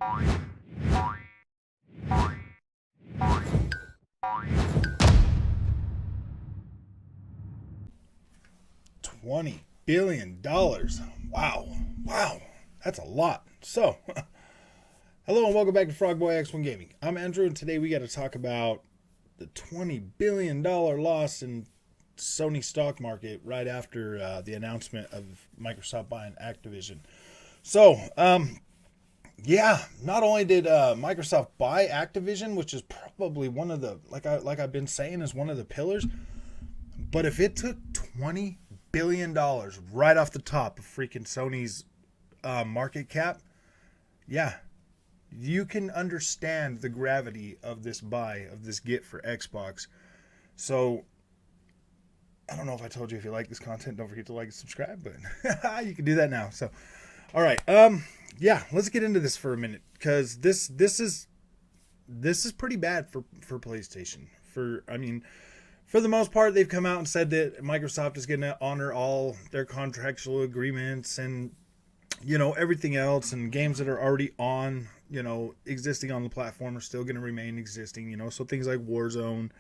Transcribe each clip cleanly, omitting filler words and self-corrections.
$20 billion. Wow. Wow. That's a lot. So, hello and welcome back to Frogboy X1 Gaming. I'm Andrew, and today we got to talk about the $20 billion loss in Sony stock market right after the announcement of Microsoft buying Activision. So, yeah, not only did Microsoft buy Activision, which is probably one of the, like I've been saying, is one of the pillars, but if it took $20 billion right off the top of freaking Sony's market cap, yeah, you can understand the gravity of this buy, of this get for Xbox. So, I don't know if I told you, if you like this content, don't forget to like and subscribe, but you can do that now. So, all right, yeah, let's get into this for a minute, because this is pretty bad for PlayStation. For the most part, they've come out and said that Microsoft is going to honor all their contractual agreements and, everything else, and games that are already on, existing on the platform are still going to remain existing, so things like Warzone,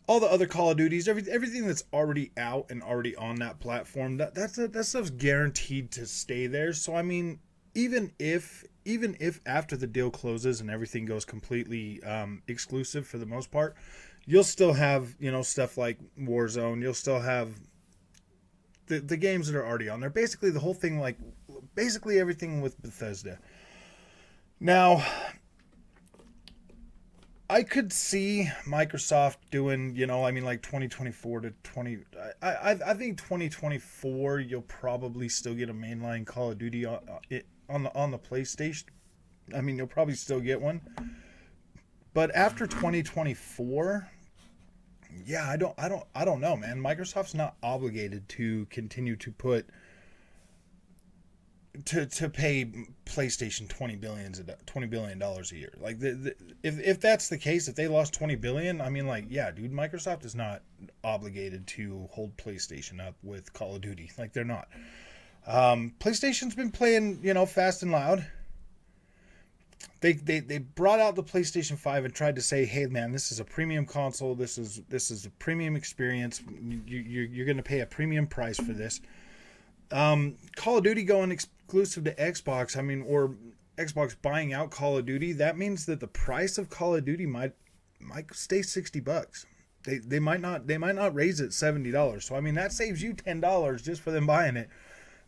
all the other Call of Duties, everything that's already out and already on that platform, that stuff's guaranteed to stay there. So, even if after the deal closes and everything goes completely exclusive for the most part, you'll still have, stuff like Warzone. You'll still have the games that are already on there. Basically, the whole thing, basically everything with Bethesda. Now, I could see Microsoft doing, like 2024 to 20. I think 2024 you'll probably still get a mainline Call of Duty on the PlayStation. You'll probably still get one. But after 2024, yeah, I don't know, man. Microsoft's not obligated to continue to put to pay PlayStation $20 billion a year. Like, if that's the case, if they lost $20 billion, yeah, dude, Microsoft is not obligated to hold PlayStation up with Call of Duty. Like, they're not. PlayStation's been playing, fast and loud. They brought out the PlayStation 5 and tried to say, hey, man, this is a premium console. This is a premium experience. You're going to pay a premium price for this. Call of Duty going exclusive to Xbox, or Xbox buying out Call of Duty, that means that the price of Call of Duty might stay $60. They might not raise it $70. So that saves you $10 just for them buying it.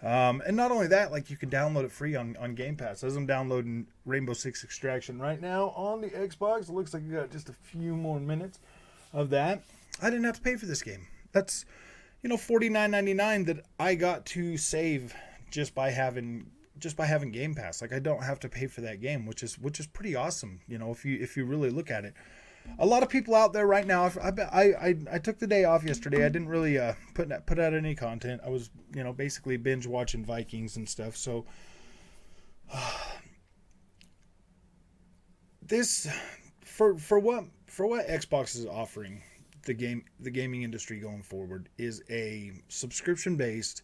And not only that, like, you can download it free on Game Pass. As I'm downloading Rainbow Six Extraction right now on the Xbox, it looks like you got just a few more minutes of that. I didn't have to pay for this game. That's $49.99 that I got to save just by having Game Pass. Like, I don't have to pay for that game, which is pretty awesome. If you really look at it. A lot of people out there right now. I took the day off yesterday. I didn't really put out any content. I was basically binge watching Vikings and stuff. So this for what Xbox is offering the gaming industry going forward is a subscription based,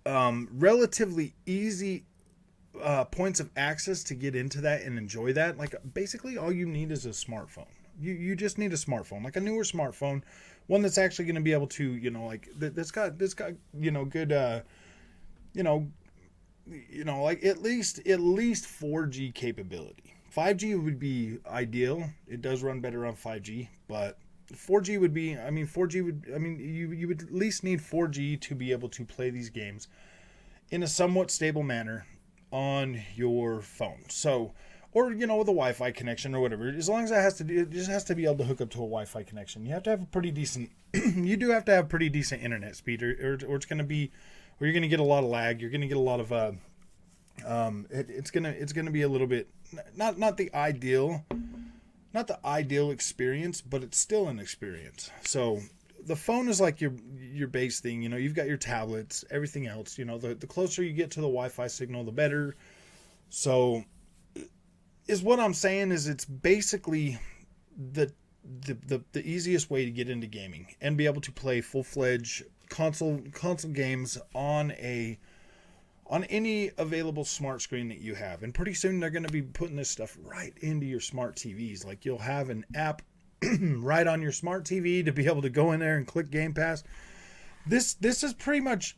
relatively easy points of access to get into that and enjoy that. Like, basically all you need is a smartphone. You just need a smartphone, like a newer smartphone, one that's actually going to be able to, that's got good, like at least 4G capability. 5G would be ideal. It does run better on 5G, but 4G would be, you would at least need 4G to be able to play these games in a somewhat stable manner on your phone. So, or with a Wi-Fi connection or whatever. As long as it just has to be able to hook up to a Wi-Fi connection. You have to have a pretty decent you do have to have pretty decent internet speed, or it's going to be, or you're going to get a lot of lag. You're going to get a lot of it's going to be a little bit not the ideal experience, but it's still an experience. So the phone is like your base thing. You've got your tablets, everything else. The closer you get to the Wi-Fi signal, the better. So, is what I'm saying is it's basically the easiest way to get into gaming and be able to play full-fledged console games on a on any available smart screen that you have. And pretty soon they're going to be putting this stuff right into your smart TVs. Like you'll have an app right on your smart TV to be able to go in there and click Game Pass. This is pretty much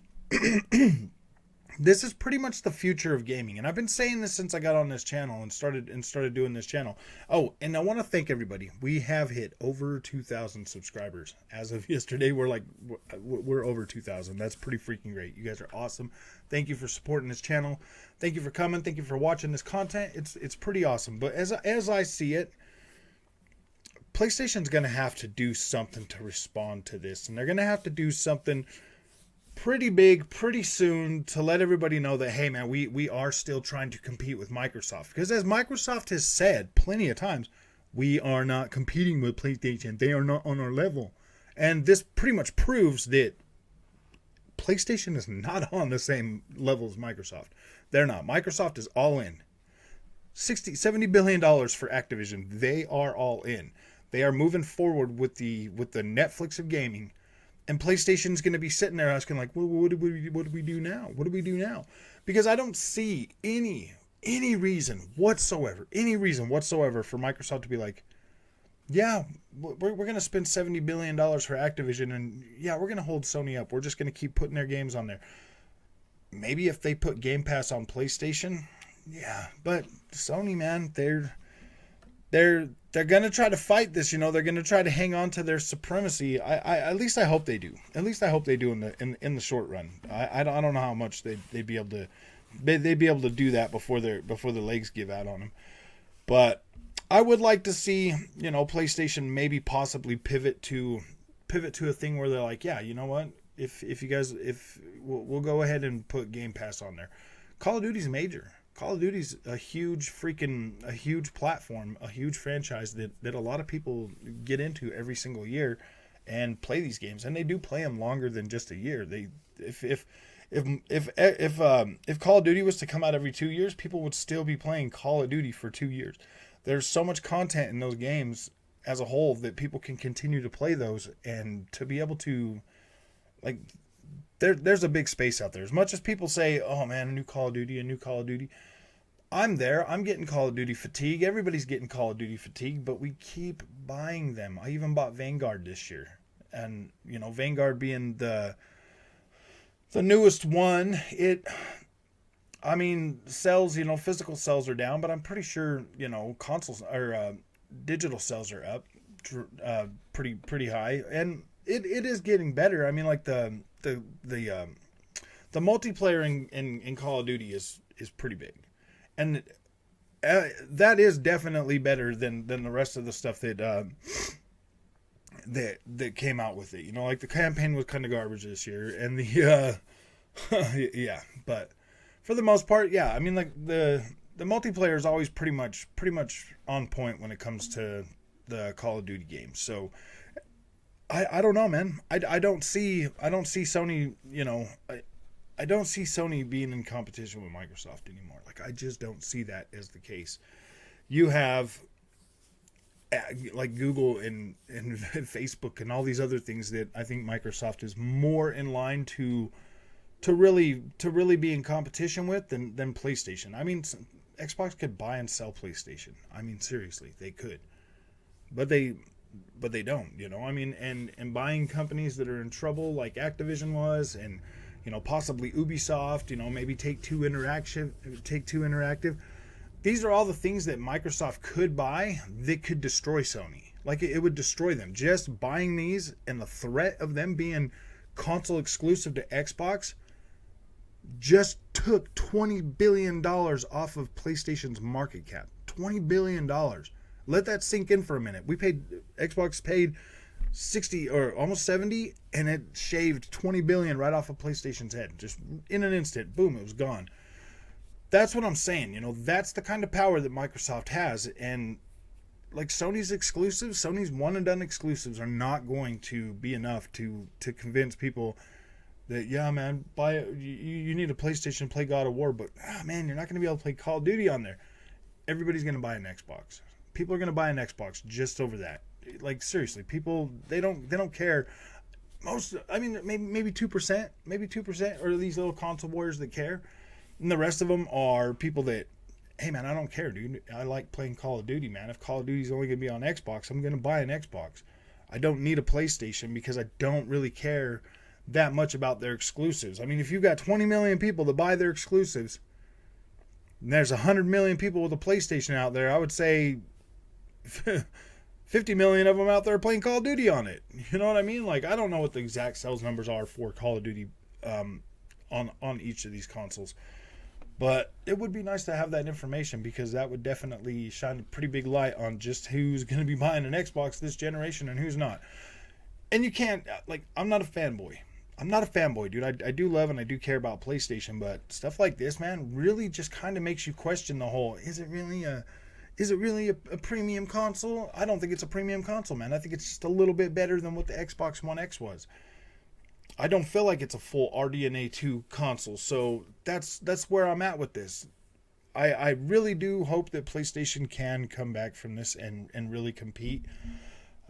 this is pretty much the future of gaming. And I've been saying this since I got on this channel and started doing this channel. Oh, and I want to thank everybody. We have hit over 2,000 subscribers. As of yesterday, we're over 2,000. That's pretty freaking great. You guys are awesome. Thank you for supporting this channel. Thank you for coming. Thank you for watching this content. It's pretty awesome. But as I see it, PlayStation's going to have to do something to respond to this. And they're going to have to do something pretty big pretty soon to let everybody know that, hey man, we are still trying to compete with Microsoft. Because as Microsoft has said plenty of times, we are not competing with PlayStation. They are not on our level. And this pretty much proves that PlayStation is not on the same level as Microsoft. They're not. Microsoft is all in. $70 billion for Activision. They are all in. They are moving forward with the Netflix of gaming. And PlayStation's going to be sitting there asking, like, well, what do we do now? What do we do now? Because I don't see any reason whatsoever for Microsoft to be like, yeah, we're going to spend $70 billion for Activision, and yeah, we're going to hold Sony up. We're just going to keep putting their games on there. Maybe if they put Game Pass on PlayStation, yeah. But Sony, man, they're going to try to fight this, you know. They're going to try to hang on to their supremacy. At least I hope they do. At least I hope they do in the short run. I don't know how much they'd be able to do that before their legs give out on them. But I would like to see, you know, PlayStation maybe possibly pivot to a thing where they're like, yeah, you know what? If we'll go ahead and put Game Pass on there. Call of Duty's major. Call of Duty's a huge platform, a huge franchise that a lot of people get into every single year and play these games, and they do play them longer than just a year. If Call of Duty was to come out every 2 years, people would still be playing Call of Duty for 2 years. There's so much content in those games as a whole that people can continue to play those, and to be able to, like, there's a big space out there. As much as people say, oh man, a new Call of Duty, I'm there. I'm getting Call of Duty fatigue. Everybody's getting Call of Duty fatigue, but we keep buying them. I even bought Vanguard this year. And, you know, Vanguard being the newest one, sales, you know, physical sales are down, but I'm pretty sure, you know, consoles or digital sales are up pretty high. And it is getting better. I mean, like the multiplayer in Call of Duty is pretty big. And that is definitely better than the rest of the stuff that came out with it. You know, like the campaign was kind of garbage this year, and the yeah. But for the most part, yeah. I mean, like the multiplayer is always pretty much on point when it comes to the Call of Duty games. So I don't know, man. I don't see Sony. You know, I don't see Sony being in competition with Microsoft anymore. Like, I just don't see that as the case. You have like Google and Facebook and all these other things that I think Microsoft is more in line to really be in competition with than PlayStation. I mean, Xbox could buy and sell PlayStation. I mean, seriously, they could, but they don't. You know, I mean, and buying companies that are in trouble like Activision was, and you know, possibly Ubisoft, you know, maybe Take-Two Interactive. These are all the things that Microsoft could buy that could destroy Sony. Like, it would destroy them. Just buying these and the threat of them being console exclusive to Xbox just took $20 billion off of PlayStation's market cap. $20 billion. Let that sink in for a minute. Xbox paid 60 or almost 70, and it shaved 20 billion right off of PlayStation's head. Just in an instant, boom, it was gone. That's what I'm saying. You know, that's the kind of power that Microsoft has. And like Sony's exclusives, Sony's one and done exclusives are not going to be enough to convince people that, yeah, man, buy it. You need a PlayStation to play God of War, but man, you're not going to be able to play Call of Duty on there. Everybody's going to buy an Xbox. People are going to buy an Xbox just over that. Like, seriously, people, they don't care. Maybe 2%, or these little console warriors that care. And the rest of them are people that, hey man, I don't care, dude. I like playing Call of Duty, man. If Call of Duty's only going to be on Xbox, I'm going to buy an Xbox. I don't need a PlayStation because I don't really care that much about their exclusives. I mean, if you've got 20 million people to buy their exclusives, and there's 100 million people with a PlayStation out there, I would say 50 million of them out there playing Call of Duty on it. You know what I mean? Like, I don't know what the exact sales numbers are for Call of Duty on each of these consoles. But it would be nice to have that information, because that would definitely shine a pretty big light on just who's going to be buying an Xbox this generation and who's not. And you can't, like, I'm not a fanboy. I'm not a fanboy, dude. I do love and I do care about PlayStation, but stuff like this, man, really just kind of makes you question the whole, is it really a premium console? I don't think it's a premium console, man. I think it's just a little bit better than what the Xbox One X was. I don't feel like it's a full RDNA 2 console, so that's where I'm at with this. I really do hope that PlayStation can come back from this and really compete.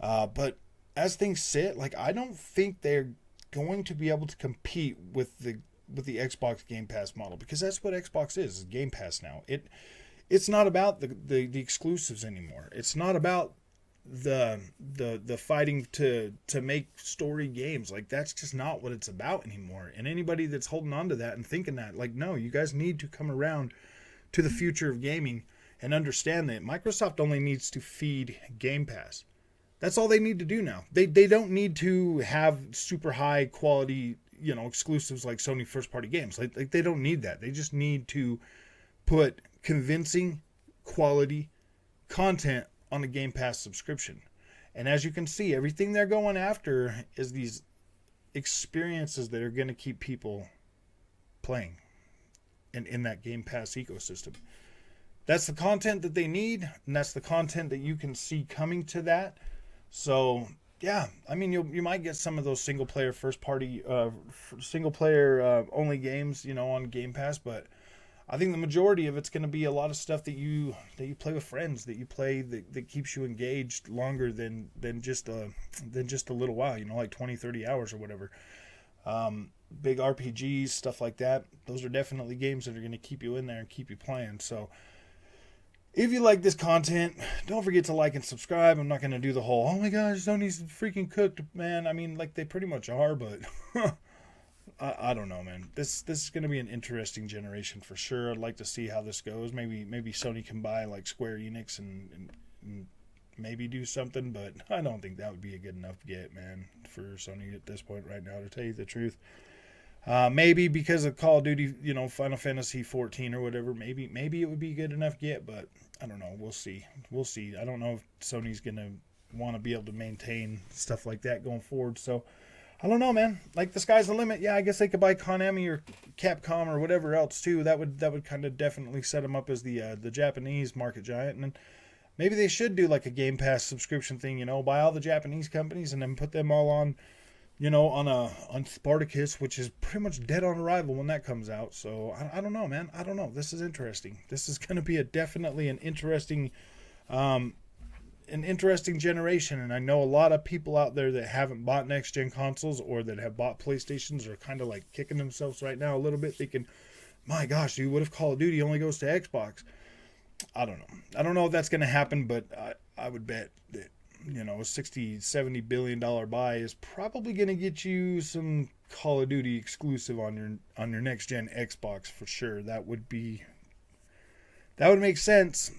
But as things sit, like, I don't think they're going to be able to compete with the Xbox Game Pass model, because that's what Xbox is Game Pass now. It's not about the exclusives anymore. It's not about the fighting to make story games. Like, that's just not what it's about anymore. And anybody that's holding on to that and thinking that, like, no, you guys need to come around to the future of gaming and understand that Microsoft only needs to feed Game Pass. That's all they need to do now. They don't need to have super high quality, exclusives like Sony first party games. Like they don't need that. They just need to put convincing quality content on a Game Pass subscription. And as you can see, everything they're going after is these experiences that are going to keep people playing in that Game Pass ecosystem. That's the content that they need, and that's the content that you can see coming to that. So, yeah, I mean, you might get some of those single player only games, on Game Pass, but I think the majority of it's going to be a lot of stuff that you play with friends, that you play that keeps you engaged longer than just a little while, like 20, 30 hours or whatever. Big RPGs, stuff like that. Those are definitely games that are going to keep you in there and keep you playing. So if you like this content, don't forget to like and subscribe. I'm not going to do the whole, oh my gosh, Sony's freaking cooked, man. I mean, like, they pretty much are, but I don't know, man. This is going to be an interesting generation for sure. I'd like to see how this goes. Maybe Sony can buy like Square Enix and maybe do something, but I don't think that would be a good enough get, man, for Sony at this point right now, to tell you the truth. Maybe because of Call of Duty, Final Fantasy 14 or whatever, maybe it would be good enough get, but I don't know. We'll see. I don't know if Sony's going to want to be able to maintain stuff like that going forward, so I don't know, man. Like, the sky's the limit. Yeah, I guess they could buy Konami or Capcom or whatever else too. That would kind of definitely set them up as the Japanese market giant, and then maybe they should do like a Game Pass subscription thing, buy all the Japanese companies and then put them all on, on Spartacus, which is pretty much dead on arrival when that comes out. So I don't know, man. I don't know. This is interesting. This is going to be definitely an interesting generation, and I know a lot of people out there that haven't bought next gen consoles or that have bought PlayStations are kind of like kicking themselves right now a little bit, thinking, my gosh, dude, what if Call of Duty only goes to Xbox? I don't know if that's going to happen, but I would bet that a $60-70 billion buy is probably going to get you some Call of Duty exclusive on your next gen Xbox for sure. That would make sense.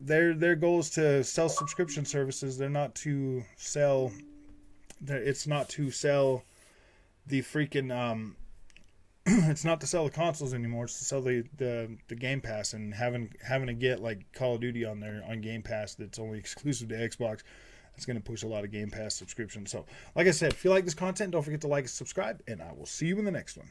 Their goal is to sell subscription services. They're not to sell. It's not to sell the freaking. It's not to sell the consoles anymore. It's to sell the Game Pass, and having to get like Call of Duty on Game Pass that's only exclusive to Xbox. That's going to push a lot of Game Pass subscriptions. So, like I said, if you like this content, don't forget to like and subscribe, and I will see you in the next one.